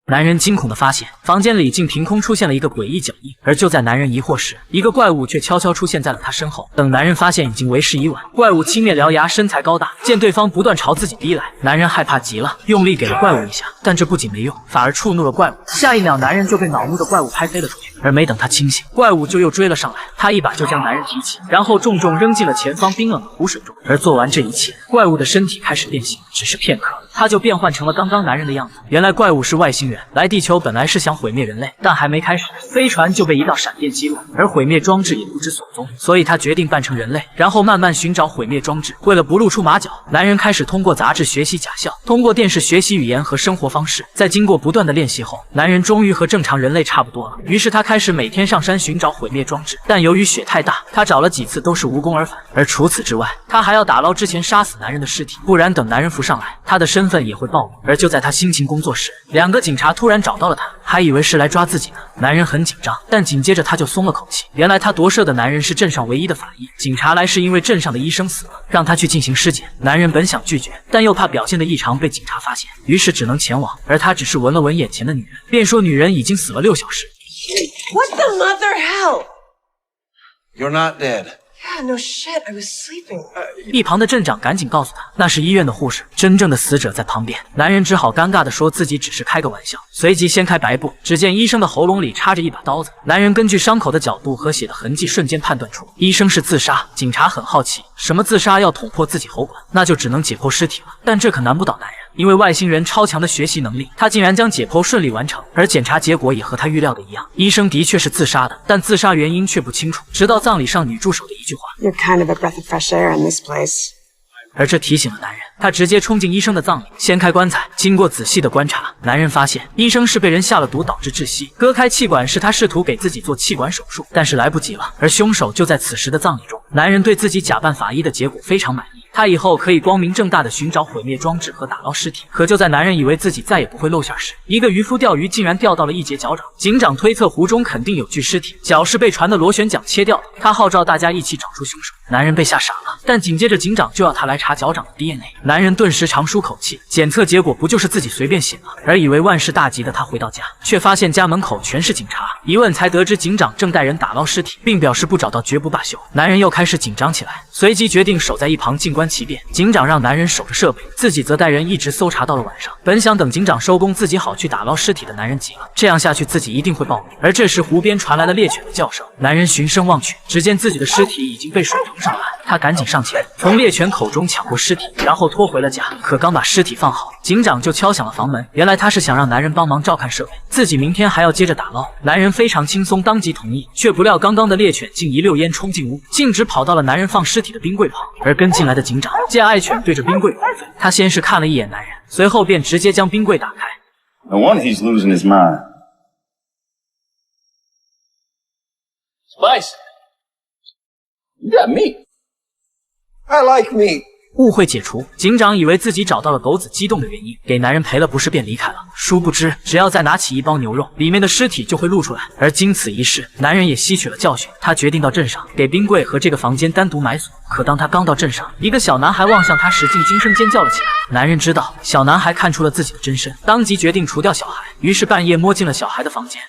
男人惊恐地发现，房间里竟凭空出现了一个诡异脚印，而就在男人疑惑时，一个怪物却悄悄出现在了他身后。等男人发现，已经为时已晚。怪物青面獠牙，身材高大，见对方不断朝自己逼来，男人害怕极了，用力给了怪物一下，但这不仅没用，反而触怒了怪物。下一秒，男人就被恼怒的怪物拍飞了出去，而没等他清醒，怪物就又追了上来，他一把就将男人提起，然后重重扔进了前方冰冷的湖水中。而做完这一切，怪物的身体开始变形，只是片刻，他就变换成了刚刚男人的样子。原来怪物是外星人，来地球本来是想毁灭人类，但还没开始，飞船就被一道闪电击落，而毁灭装置也不知所踪，所以他决定扮成人类，然后慢慢寻找毁灭装置。为了不露出马脚，男人开始通过杂志学习假笑，通过电视学习语言和生活方式。在经过不断的练习后，男人终于和正常人类差不多了。于是他开始每天上山寻找毁灭装置，但由于雪太大，他找了几次都是无功而返。而除此之外，他还要打捞之前杀死男人的尸体，不然等男人浮上来，他的身份也会暴露。而就在他辛勤工作时，两个警察突然找到了他，还以为是来抓自己呢。男人很紧张，但紧接着他就松了口气。原来他夺舍的男人是镇上唯一的法医，警察来是因为镇上的医生死了，让他去进行尸检。男人本想拒绝，但又怕表现的异常被警察发现，于是只能前往。而他只是闻了闻眼前的女人，便说女人已经死了6小时。What the mother hell? You're not dead. Yeah, no shit, I was sleeping. 一旁的镇长赶紧告诉他，那是医院的护士，真正的死者在旁边。男人只好尴尬地说自己只是开个玩笑，随即掀开白布，只见医生的喉咙里插着一把刀子。男人根据伤口的角度和血的痕迹，瞬间判断出医生是自杀。警察很好奇，什么自杀要捅破自己喉管，那就只能解剖尸体了。但这可难不倒男人，因为外星人超强的学习能力，他竟然将解剖顺利完成。而检查结果也和他预料的一样，医生的确是自杀的，但自杀原因却不清楚。直到葬礼上女助手的一句话 You're kind of a breath of fresh air in this place. 而这提醒了男人，他直接冲进医生的葬礼，掀开棺材。经过仔细的观察，男人发现医生是被人下了毒导致窒息，割开气管是他试图给自己做气管手术，但是来不及了。而凶手就在此时的葬礼中。男人对自己假扮法医的结果非常满意，他以后可以光明正大的寻找毁灭装置和打捞尸体。可就在男人以为自己再也不会露馅时，一个渔夫钓鱼竟然钓到了一截脚掌。警长推测湖中肯定有具尸体，脚是被船的螺旋桨切掉的。他号召大家一起找出凶手。男人被吓傻了，但紧接着警长就要他来查脚掌的 DNA。男人顿时长舒口气，检测结果不就是自己随便写吗？而以为万事大吉的他回到家，却发现家门口全是警察。一问才得知警长正带人打捞尸体，并表示不找到绝不罢休。男人又开始紧张起来，随即决定守在一旁静观其变。警长让男人守着设备，自己则带人一直搜查到了晚上。本想等警长收工，自己好去打捞尸体的男人急了，这样下去自己一定会暴露。而这时湖边传来了猎犬的叫声，男人循声望去，只见自己的尸体已经被水冲上来，他赶紧上前从猎犬口中抢过尸体，然后拖回了家。可刚把尸体放好，警长就敲响了房门。原来他是想让男人帮忙照看设备，自己明天还要接着打捞。男人非常轻松，当即同意。却不料刚刚的猎犬竟一溜烟冲进屋，径直跑到了男人放尸体的冰柜旁。而跟进来的警长见爱犬对着冰柜狂吠，他先是看了一眼男人，随后便直接将冰柜打开。 No wonder he's losing his mind. Spice, you got meat. I like meat. 误会解除，警长以为自己找到了狗子激动的原因，给男人赔了不是便离开了。殊不知，只要再拿起一包牛肉，里面的尸体就会露出来。而经此一事，男人也吸取了教训，他决定到镇上给冰柜和这个房间单独埋锁。可当他刚到镇上，一个小男孩望向他，使尽惊声尖叫了起来。男人知道小男孩看出了自己的真身，当即决定除掉小孩，于是半夜摸进了小孩的房间。